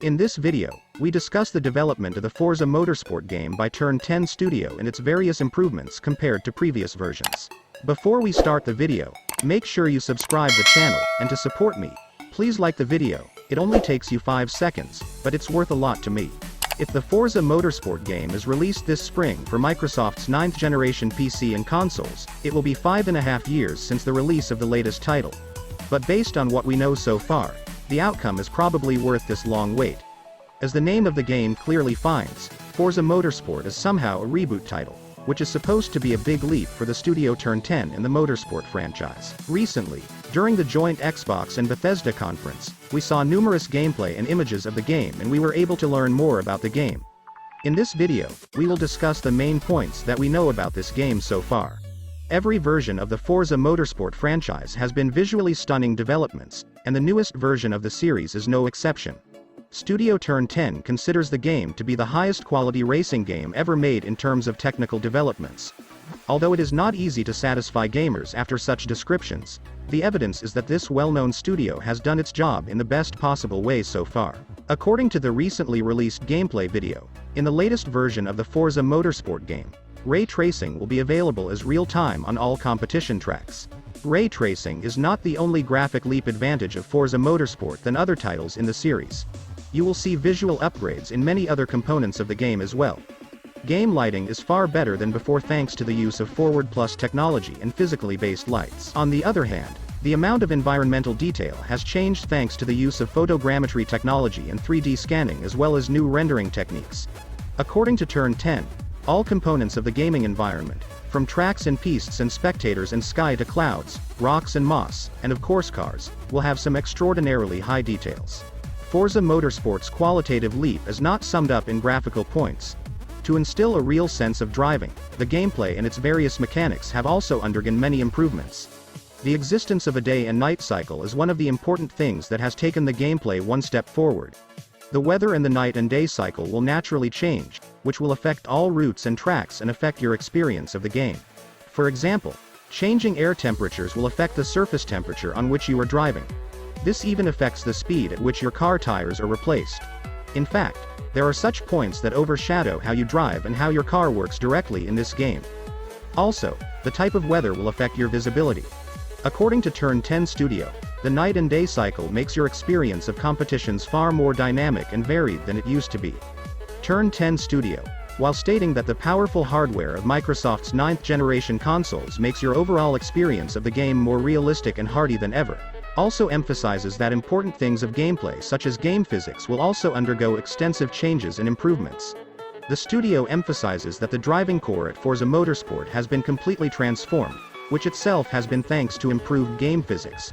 In this video, we discuss the development of the Forza Motorsport game by Turn10 Studio and its various improvements compared to previous versions. Before we start the video, make sure you subscribe the channel, and to support me, please like the video. It only takes you 5 seconds, but it's worth a lot to me. If the Forza Motorsport game is released this spring for Microsoft's 9th generation PC and consoles, it will be 5.5 years since the release of the latest title. But based on what we know so far, the outcome is probably worth this long wait. As the name of the game clearly finds, Forza Motorsport is somehow a reboot title, which is supposed to be a big leap for the studio Turn10 and the Motorsport franchise. Recently, during the joint Xbox and Bethesda conference, we saw numerous gameplay and images of the game, and we were able to learn more about the game. In this video, we will discuss the main points that we know about this game so far. Every version of the Forza Motorsport franchise has been visually stunning developments, and the newest version of the series is no exception. Studio Turn10 considers the game to be the highest quality racing game ever made in terms of technical developments. Although it is not easy to satisfy gamers after such descriptions, the evidence is that this well-known studio has done its job in the best possible way so far. According to the recently released gameplay video, in the latest version of the Forza Motorsport game, ray tracing will be available as real-time on all competition tracks. Ray tracing is not the only graphic leap advantage of Forza Motorsport than other titles in the series. You will see visual upgrades in many other components of the game as well. Game lighting is far better than before thanks to the use of Forward Plus technology and physically based lights. On the other hand, the amount of environmental detail has changed thanks to the use of photogrammetry technology and 3D scanning as well as new rendering techniques. According to Turn10, all components of the gaming environment, from tracks and pistes and spectators and sky to clouds, rocks and moss, and of course cars, will have some extraordinarily high details. Forza Motorsport's qualitative leap is not summed up in graphical points. To instill a real sense of driving, the gameplay and its various mechanics have also undergone many improvements. The existence of a day and night cycle is one of the important things that has taken the gameplay one step forward. The weather and the night and day cycle will naturally change, which will affect all routes and tracks and affect your experience of the game. For example, changing air temperatures will affect the surface temperature on which you are driving. This even affects the speed at which your car tires are replaced. In fact, there are such points that overshadow how you drive and how your car works directly in this game. Also, the type of weather will affect your visibility. According to Turn10 Studio, the night and day cycle makes your experience of competitions far more dynamic and varied than it used to be. Turn10 Studio, while stating that the powerful hardware of Microsoft's 9th generation consoles makes your overall experience of the game more realistic and hearty than ever, also emphasizes that important things of gameplay such as game physics will also undergo extensive changes and improvements. The studio emphasizes that the driving core at Forza Motorsport has been completely transformed, which itself has been thanks to improved game physics.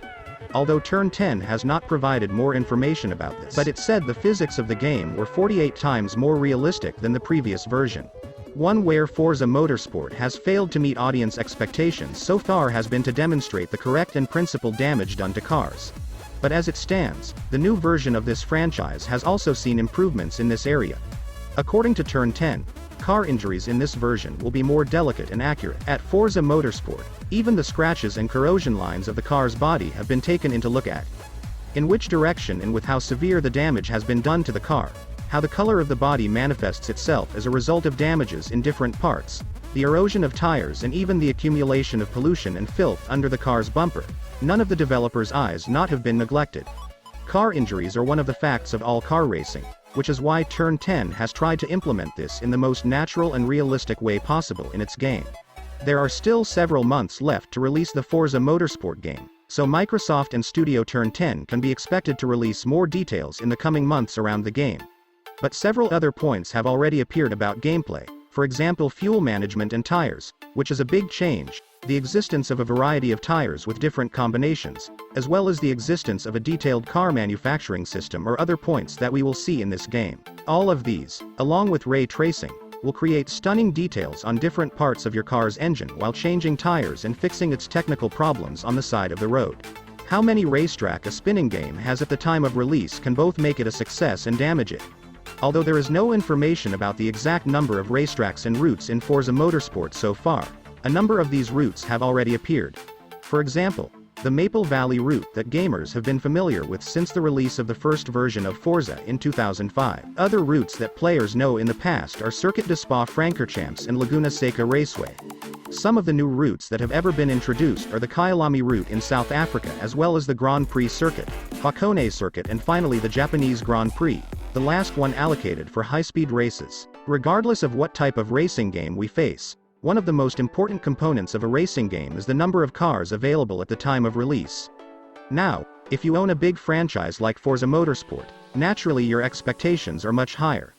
Although Turn10 has not provided more information about this, but it said the physics of the game were 48 times more realistic than the previous version. One where Forza Motorsport has failed to meet audience expectations so far has been to demonstrate the correct and principled damage done to cars. But as it stands, the new version of this franchise has also seen improvements in this area. According to Turn10, car injuries in this version will be more delicate and accurate. At Forza Motorsport, even the scratches and corrosion lines of the car's body have been taken into look at. In which direction and with how severe the damage has been done to the car, how the color of the body manifests itself as a result of damages in different parts, the erosion of tires and even the accumulation of pollution and filth under the car's bumper, none of the developer's eyes not have been neglected. Car injuries are one of the facts of all car racing, which is why Turn10 has tried to implement this in the most natural and realistic way possible in its game. There are still several months left to release the Forza Motorsport game, so Microsoft and Studio Turn10 can be expected to release more details in the coming months around the game. But several other points have already appeared about gameplay, for example fuel management and tires, which is a big change, the existence of a variety of tires with different combinations, as well as the existence of a detailed car manufacturing system or other points that we will see in this game. All of these, along with ray tracing, will create stunning details on different parts of your car's engine while changing tires and fixing its technical problems on the side of the road. How many racetrack a spinning game has at the time of release can both make it a success and damage it. Although there is no information about the exact number of racetracks and routes in Forza Motorsport so far, a number of these routes have already appeared. For example, the Maple Valley route that gamers have been familiar with since the release of the first version of Forza in 2005. Other routes that players know in the past are Circuit de Spa-Francorchamps and Laguna Seca Raceway. Some of the new routes that have ever been introduced are the Kyalami route in South Africa, as well as the Grand Prix Circuit, Hakone Circuit, and finally the Japanese Grand Prix, the last one allocated for high-speed races. Regardless of what type of racing game we face, one of the most important components of a racing game is the number of cars available at the time of release. Now, if you own a big franchise like Forza Motorsport, naturally your expectations are much higher.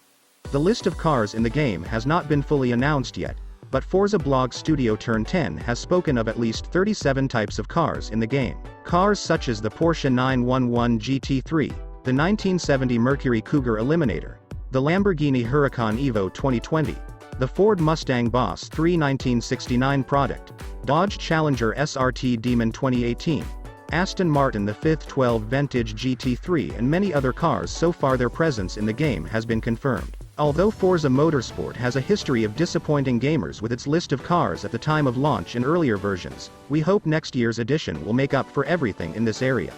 The list of cars in the game has not been fully announced yet, but Forza blog studio Turn 10 has spoken of at least 37 types of cars in the game. Cars such as the Porsche 911 GT3, the 1970 Mercury Cougar Eliminator, the Lamborghini Huracan Evo 2020, the Ford Mustang Boss 3 1969 product, Dodge Challenger SRT Demon 2018, Aston Martin the 512 Vintage GT3 and many other cars. So far their presence in the game has been confirmed. Although Forza Motorsport has a history of disappointing gamers with its list of cars at the time of launch in earlier versions, we hope next year's edition will make up for everything in this area.